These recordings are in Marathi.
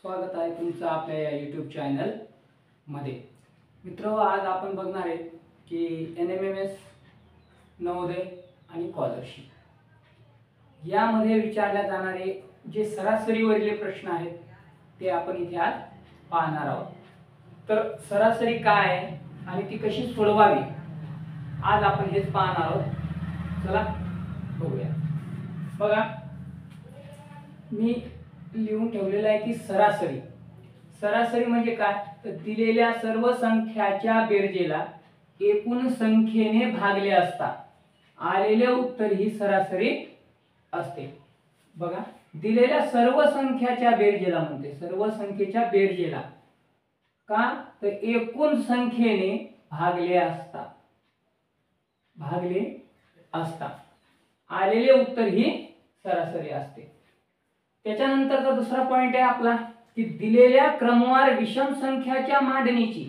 स्वागत आहे तुमचं आपल्या या यूट्यूब चॅनल मध्ये। मित्र, आज आपण बघणार आहे की NMMS नवोदय आणि स्कॉलरशिप यामध्ये विचारल्या जाणारे जे सरासरीवरील प्रश्न आहेत ते आपण इथे आज पाहणार आहोत। तर सरासरी काय आहे आणि ती कशी सोडवावी आज आपण हेच पाहणार आहोत। चला बघूया। बघा, मी लिहून ठेवलेलं आहे की सरासरी सरासरी म्हणजे काय, तर दिलेल्या सर्व संख्याच्या बेरजेला एकूण संख्येने भागले असता आलेले उत्तर ही सरासरी असते। बघा, दिलेल्या सर्व संख्याच्या बेरजेला म्हणते, सर्व संख्येच्या बेरजेला का, तर एकूण संख्येने भागले असता आलेले उत्तर ही सरासरी असते। त्याच्यानंतरचा दुसरा पॉइंट आहे आपला की दिलेल्या क्रमवार विषम संख्याच्या मांडणीची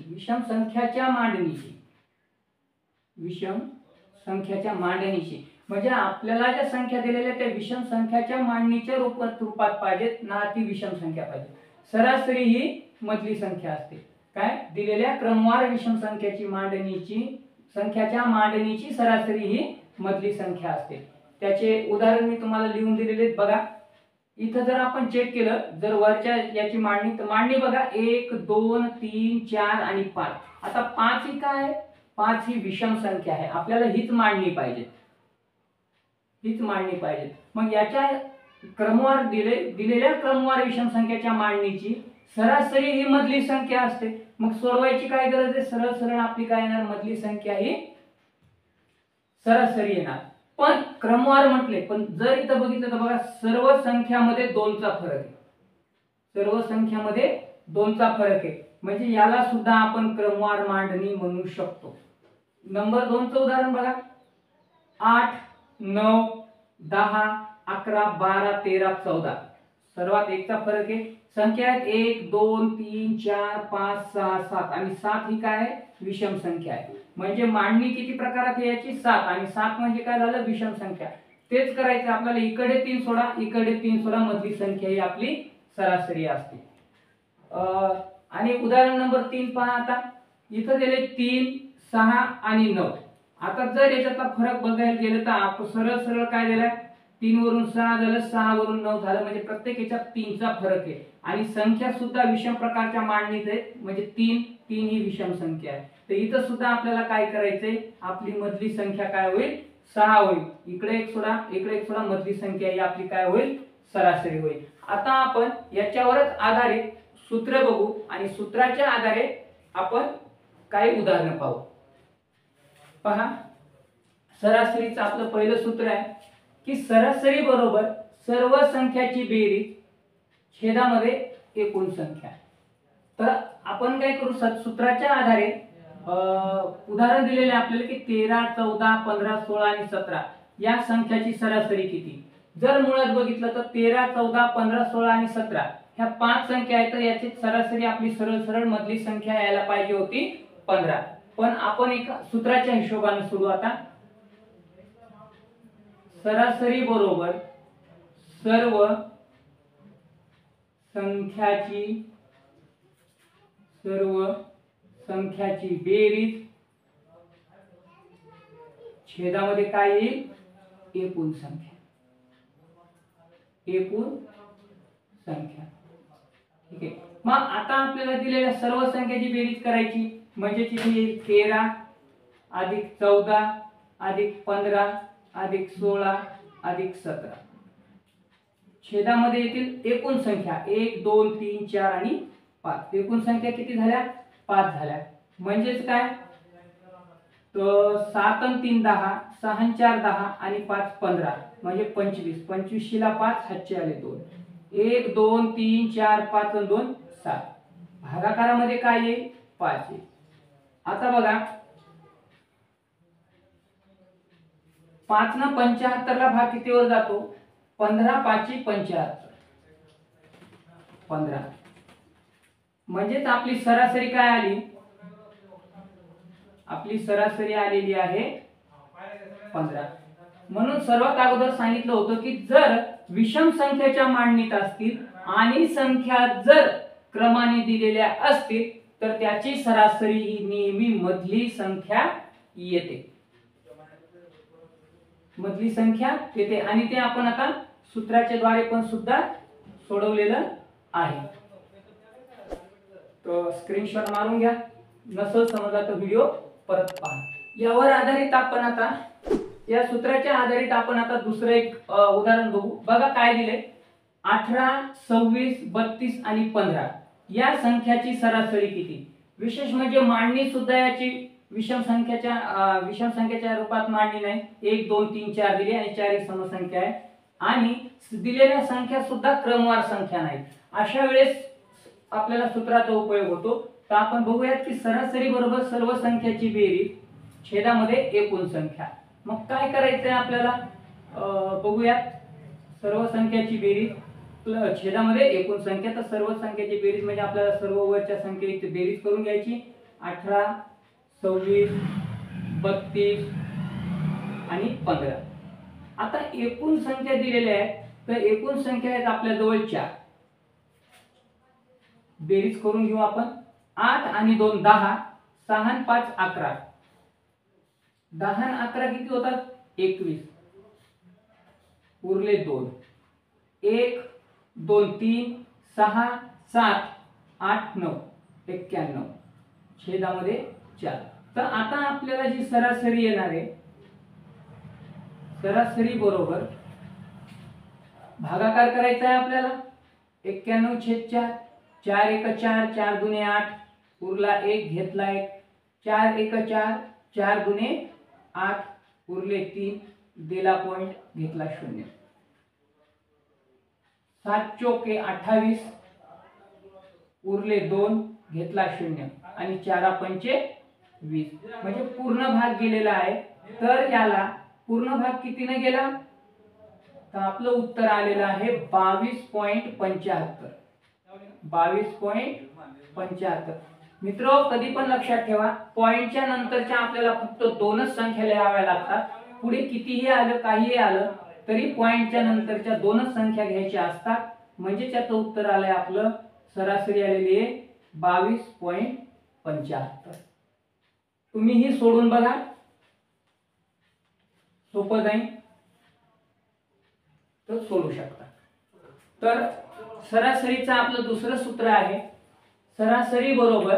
म्हणजे आपल्याला ज्या संख्या दिलेल्या त्या विषम संख्याच्या मांडणीच्या रूपात पाहिजेत ना, ती विषम संख्या पाहिजे। सरासरी ही मधली संख्या असते। काय, दिलेल्या क्रमवार विषम संख्याच्या मांडणीची सरासरी ही मधली संख्या असते। त्याचे उदाहरण मी तुम्हाला लिहून दिलेले आहेत। बघा, इथं जर आपण चेक केलं, जर वरच्या याची मांडणी, तर मांडणी बघा 1 2 3 4 आणि 5। आता 5 ही काय आहे, 5 ही विषम संख्या आहे, आपल्याला हीच मांडणी पाहिजे। मग याच्या क्रमवार दिलेल्या क्रमवार विषम संख्याच्या मांडणीची सरासरी ही मधली संख्या असते। मग सोडवायची काय गरज आहे, सरळ सरळ आपली काय येणार, मधली संख्या ही सरासरी येणार। पण क्रमवार म्हटले, पण जर इथं बघितलं तर बघा, सर्व संख्यामध्ये 2 चा फरक आहे, म्हणजे याला सुद्धा आपण क्रमवार मांडणी म्हणू शकतो। नंबर 2 चं उदाहरण बघा, 8 9 10 11 12 13 14 सर्वात 1 चा फरक आहे। संख्या आहेत 1 2 3 4 5 6 7 आणि 7 ही काय आहे, विषम संख्या आहे। म्हणजे मांडणी किती प्रकारात आहे याची, 7, आणि 7 म्हणजे काय झालं, विषम संख्या। तेच करायचं आपल्याला, इकडे 3 सोडा, इकडे 3 सोडा, मधली संख्या ही आपली सरासरी असते। आणि उदाहरण नंबर 3 पहा। आता इथं दिले 3 6 आणि 9। आता जर याच्यातला फरक बघायला गेलं तर आपण सरळ सरळ काय दिलाय, 3 वरून 6 झालं, 6 वरून 9 झालं, म्हणजे प्रत्येक याच्यात 3 चा फरक आहे। आणि संख्या सुद्धा विषम प्रकारच्या मांडणीत आहे, म्हणजे 3 ही विषम संख्या आहे। तर इथं सुद्धा आपल्याला काय करायचंय, आपली मधली संख्या काय होईल, 6 होईल। इकडे 1 सोडा, इकडे 1 सोडा, मधली संख्या ही आपली काय होईल, सरासरी होईल। आता आपण याच्यावरच आधारित सूत्र बघू आणि सूत्राच्या आधारे आपण काही उदाहरण पाहू। पहा, सरासरीचं आपलं पहिलं सूत्र आहे की सरासरी बरोबर सर्व संख्याची बेरीज छेदामध्ये एकूण संख्या। तर आपण काय करू, सूत्राच्या आधारे उदाहरण दिलेले आपल्याला की 13 14 15 16 आणि 17 या संख्याची सरासरी किती। जर मुळात बघितलं तर 13 14 15 16 आणि 17 ह्या 5 संख्या आहेत, तर याची सरासरी आपली सरळ सरळ मधली संख्या यायला पाहिजे होती 15। पण आपण एका सूत्राच्या हिशोबाने सोडू। आता सरासरी बरोबर सर्व संख्याची बेरीज छेदामध्ये काय येईल, एकूण संख्या। ठीक आहे। मग आता आपल्याला दिलेल्या सर्व संख्याची बेरीज करायची, म्हणजे किती, 13 अधिक 14 अधिक 15 अधिक 16 अधिक 17 छेदामध्ये येतील एकूण संख्या 1 2 3 4 आणि 5। एकूण संख्या किती झाल्या, 5 झाल्या। म्हणजेच काय, तर 7 आणि 3 10, 6 आणि 4 10 आणि 5 15 म्हणजे 25। 25 ला 5 हातचे आले 2, 1 2 3 4 5 आणि 2 7। भागाकारामध्ये काय येईल, 5 येईल। आता बघा, 5 न 75 ला भाग कितीवर जातो, 15 5 75 15। म्हणजेच आपली सरासरी काय आली, आपली सरासरी आलेली आहे 15। म्हणून सर्वात अगोदर सांगितलं होतं की जर विषम संख्येच्या मांडणीत असतील आणि संख्या जर क्रमाने दिलेल्या असतील तर त्याची सरासरी ही नेहमी मधली संख्या येते, मधली संख्या येते. आणि ते आपण आता सूत्राच्या द्वारे पण सुद्धा सोडवलेलं आहे. तर स्क्रीनशॉट मारून घ्या, नसेल समजला तर व्हिडिओ परत पहा. यावर आधारित आपण आता या सूत्राच्या आधारित आपण आता दुसरं एक उदाहरण बघू. बघा काय दिले, 18, 26, 32 आणि 15 या संख्याची सरासरी किती. विशेष म्हणजे मांडणी सुद्धा याची विषम संख्याच्या रूपात मांडणी नाही. 1 2 3 4 दिली आणि 4 ही समसंख्या आहे आणि दिलेल्या संख्या सुद्धा क्रमवार संख्या नाहीत. अशा वेळेस आपल्याला सूत्राचा उपयोग होतो. तर आपण बघूयात की सरासरी बरोबर सर्व संख्याची बेरीज छेदामध्ये एकूण संख्या. मग काय करायचंय आपल्याला, बघूयात. सर्व संख्याची बेरीज छेदामध्ये एकूण संख्या. तर सर्व संख्याची बेरीज म्हणजे आपल्याला सर्व वरच्या संख्येची बेरीज करून घ्यायची. 18, 26, 32 आणि 15. आता एकूण संख्या दिलेल्या आहेत, तर एकूण संख्या आहेत आपल्या जवळ 4. बेरीज करून घेऊ आपण. 8 आणि 2 10, 6 आणि 5 11. 10 आणि 11 किती होतात, 21. उरले 2. 1 2 3 6 7 8 9 91. छेदामध्ये 4. तर आता आपल्याला जी सरासरी येणार आहे, सरासरी बरोबर भागाकार करायचा आहे आपल्याला. 91/4. 4 1 4, 4 2 8, उरला 1, घेतला 1. 4 1 4, 4 2 8, उरले 3, दिला पॉइंट, घेतला 0. 7 चोक 28, उरले 2, घेतला 0 आणि 4 पंचे 20. म्हणजे पूर्ण भाग गेलेला आहे. तर याला पूर्ण भाग कितीने गेला, तर आपलं उत्तर आलेलं आहे 22.75. 22.75. मित्र कधी पण लक्षात ठेवा, पॉइंटच्या नंतरच्या आपल्याला फक्त 2च संख्या लिहाव्या लागतात. पुढे कितीही आलं काहीही आलं तरी पॉइंटच्या नंतरच्या 2च संख्या घ्यायच्या असतात. म्हणजे त्याचं उत्तर आलंय आपलं, सरासरी आलेली आहे 22.75. तुम्हीही सोडून बघा, सोपं जाईल तर सोडू शकता. तर सरासरीचं आपलं दुसरं सूत्र आहे, सरासरी बरोबर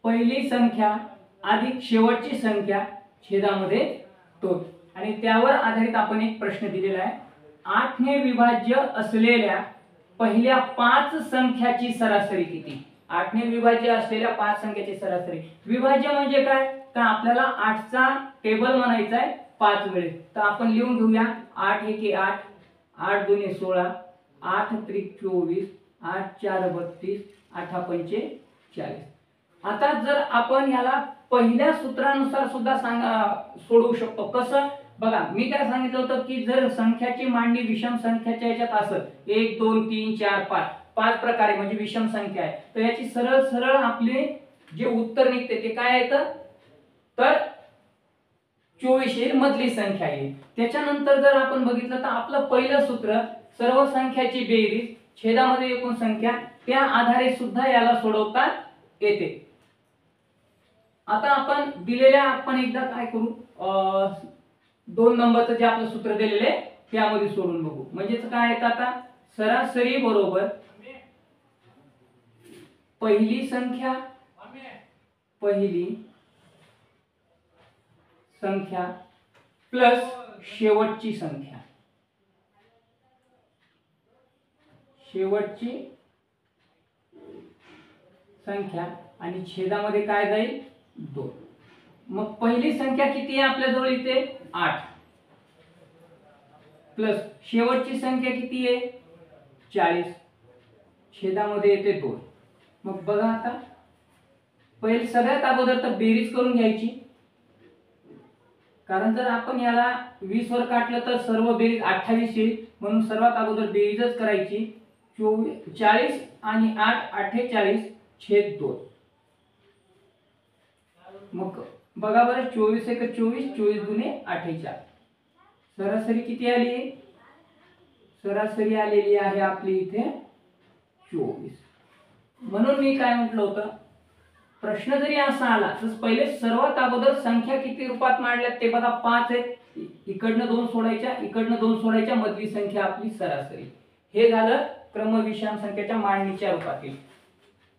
पहिली संख्या अधिक शेवटची संख्या छेदामध्ये 2. आणि त्यावर आधारित आपण एक प्रश्न दिलेला आहे. 8 ने विभाज्य असलेल्या पहिल्या 5 संख्याची सरासरी किती. 8 ने विभाज्य असलेल्या 5 संख्याची सरासरी. विभाज्य म्हणजे काय, तर आपल्याला 8चा टेबल म्हणायचा आहे 5 वेळेस. तर आपण लिहून घेऊया. 8 1 8, 8 2 16, 8 3 24, 8 4 32, 8 पंचे 40. आता जर आपण याला पहिल्या सूत्रानुसार सुद्धा सोडवू शकतो. कसं बघा, मी काय सांगितलं होतं की जर संख्याची मांडणी विषम संख्याच्या याच्यात असत 1 2 3 4 5 5 प्रकारे म्हणजे विषम संख्या आहे, तर याची सरळ सरळ आपले जे उत्तर निघते ते काय येतं, तर 24 ही मधली संख्या आहे. त्याच्यानंतर जर आपण बघितलं तर आपलं पहिलं सूत्र सर्व संख्याची बेरीज छेदामध्ये एकूण संख्या, त्या आधारे सुद्धा याला सोडवता येते. आता आपण दिलेल्या आपण एकदा काय करू, 2 नंबरचं जे आपलं सूत्र दिलेले त्यामध्ये सोडून बघू. म्हणजेच काय आहे, आता सरासरी बरोबर पहिली संख्या प्लस शेवटची संख्या आणि छेदामध्ये काय जाईल 2. मग पहिली संख्या किती आहे आपल्या जवळ इथे 8 प्लस शेवटची संख्या किती आहे 40, छेदामध्ये येते 2. मग बघा आता पहिले सगळ्यात अगोदर तर बेरीज करून घ्यायची, कारण जर आपण याला 20 वर काटलं तर सर्व बेरीज 28 येईल. म्हणून सर्वात अगोदर बेरीजच करायची. 40 आणि 8 48 छेद 2. मग बघा बरं, 24 1 24, 24 2 48. सरासरी किती आली, सरासरी आलेली आहे आपली इथे 24. म्हणून मी काय म्हटलं होतं, प्रश्न जरी असा आला तर पहिले सर्वात अगोदर संख्या किती रूपात मांडल्यात ते बघा. 5 आहेत, इकडनं 2 सोडायच्या, इकडनं 2 सोडायच्या, मधली संख्या आपली सरासरी. हे झालं क्रम विषम संख्येच्या मांडणीच्या रूपातील.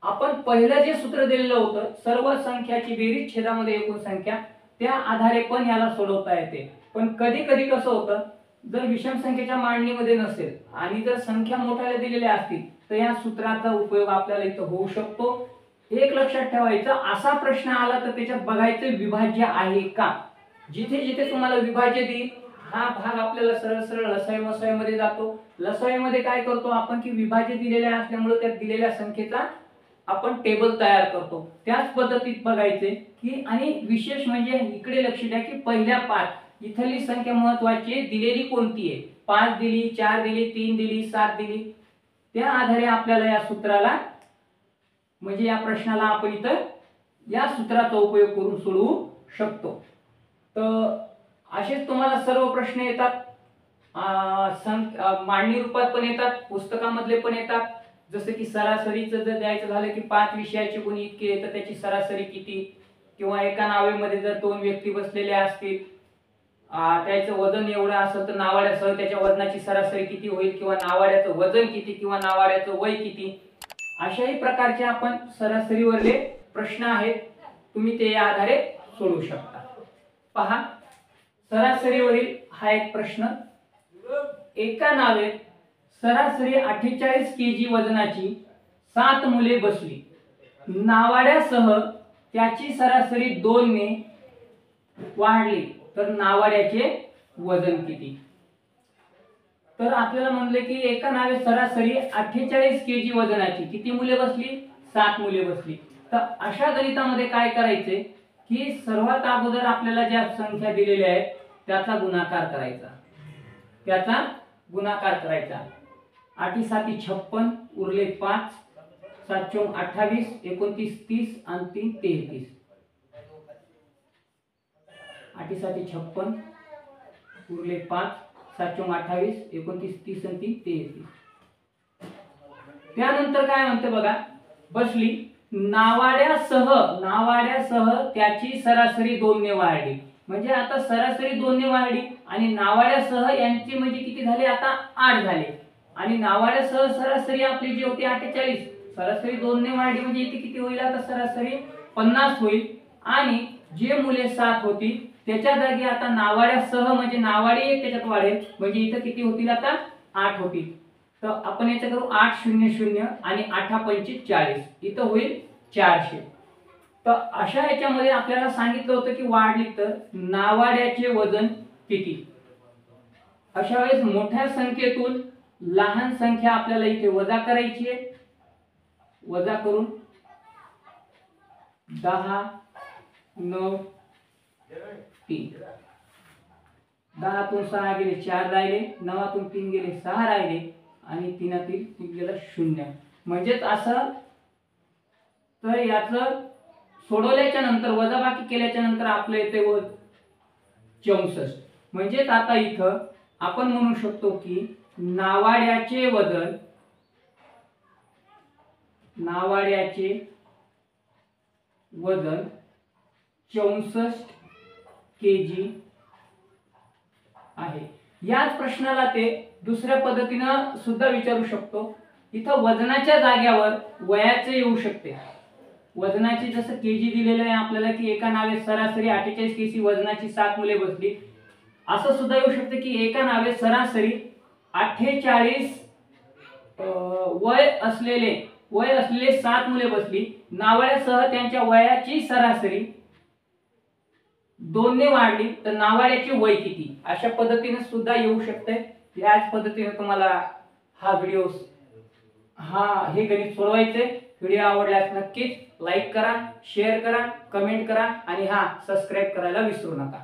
आपण पहिलं जे सूत्र दिलेलं होतं, सर्व संख्याची बेरीज छेदामध्ये एकूण संख्या, त्या आधारे पण याला सोडवता येते. पण कधी कधी कसं होतं, जर विषम संख्येच्या मांडणीमध्ये नसेल आणि जर संख्या मोठ्याला दिलेल्या असतील तर या सूत्राचा उपयोग आपल्याला इथं होऊ शकतो. एक लक्षात ठेवायचं, असा प्रश्न आला तर त्याच्यात बघायचं विभाज्य आहे का. जिथे जिथे तुम्हाला विभाज्य देईल हा भाग आपल्याला सरळ सरळ लसाई मसाई मध्ये जातो. लसाई मध्ये काय करतो आपण की विभाज्य दिलेल्या असल्यामुळे त्या दिलेल्या संख्येचा आपण टेबल तयार करतो. त्याच पद्धतीत बघायचे की, आणि विशेष म्हणजे इकडे लक्ष द्या की पहिल्या 5 इथली संख्या महत्वाची आहे, दिलेली कोणती आहे, 5 दिली, 4 दिली, 3 दिली, 7 दिली, त्या आधारे आपल्याला या सूत्राला म्हणजे या प्रश्नाला आपण इथं या सूत्राचा उपयोग करून सोडवू शकतो. तर असेच तुम्हाला सर्व प्रश्न येतात, मांडणी रूपात पण येतात, पुस्तकामधले पण येतात. जसं की सरासरीचं जर द्यायचं झालं की 5 विषयाचे गुण इतके तर त्याची सरासरी किती, किंवा एका नावेमध्ये जर 2 व्यक्ती बसलेल्या असतील, त्याचं वजन एवढं असेल तर नावाड्यासह त्याच्या वजनाची सरासरी किती होईल, किंवा नावाड्याचं वजन किती, किंवा नावाड्याचं वय किती, अशाही प्रकारचे आपण सरासरीवरले प्रश्न आहेत, तुम्ही ते या आधारे सोडवू शकता. पहा, सरासरीवरील हा एक प्रश्न. एका नावेत सरासरी 48 केजी वजनाची 7 मुले बसली, नावाड्यासह त्याची सरासरी 2 ने वाढली तर नावाड्याचे वजन किती. तर आपल्याला म्हणले की एका नावे सरासरी 48 केजी वजनाची किती मुले बसली, 7 मुले बसली. तर अशा गणितामध्ये काय करायचे की सर्वात अगोदर आपल्याला ज्या संख्या दिलेल्या आहेत त्याचा गुणाकार करायचा, 8 7 56, उरले 5, 7 चौक 28, 29 30 आणि 3 33. 8 7 56, उरले 5, 7 चौक 28, 29 30 आणि 3 33. त्यानंतर काय म्हणते बघा, बसली नावाड्यासह त्याची सरासरी 2 ने वाढली. म्हणजे आता सरासरी 2 ने वाढली आणि नावाड्यासह यांची म्हणजे किती झाले, आता 8 झाले. आणि नावाड्यासह सरासरी आपली जी होती 48, सरासरी 2 ने वाढली म्हणजे इथे किती होईल, आता सरासरी 50 होईल. आणि जे मुले 7 होती त्याच्या जागी आता नावाड्यासह म्हणजे नावाडी एक त्याच्यात वाढेल, म्हणजे इथं किती होतील, आता 8 होतील. तर आपण याचं करू 8 0 0 आणि 8 25 40, इथं होईल 400. तर अशा याच्यामध्ये आपल्याला सांगितलं होतं की वाढली तर नावाड्याचे वजन किती. अशा वेळेस मोठ्या संख्येतून लहान संख्या आपल्याला इथे वजा करायची आहे. वजा करून 10 9 3, 10 तून 6 गेले 4 राहिले, 9 तून 3 गेले 6 राहिले आणि 3 3 गेला 0. म्हणजेच असं. तर याचं सोडवल्याच्या नंतर वजाबाकी केल्याच्या नंतर आपलं येते 64. म्हणजेच आता इथं आपण म्हणू शकतो की नावाड्याचे वजन 64 केजी आहे. याच प्रश्नाला ते दुसऱ्या पद्धतीनं सुद्धा विचारू शकतो. इथं वजनाच्या जाग्यावर वयाचे येऊ शकते. वजनाची जसं केजी दिलेलं आहे आपल्याला की एका नावे सरासरी 48 केजी वजनाची 7 मुले बसली, असं सुद्धा येऊ शकते की एका नावे सरासरी 48 वय असलेले 7 मुले बसली, नावाड्यासह त्यांच्या वयाची सरासरी 2 ने वाढली तर नावाड्याचे वय किती. अशा पद्धतीने सुद्धा येऊ शकते. याच पद्धतीने तुम्हाला हे गणित सोडवायचे. व्हिडिओ आवडल्यास नक्कीच लाईक करा, शेअर करा, कमेंट करा आणि सबस्क्राईब करायला विसरू नका.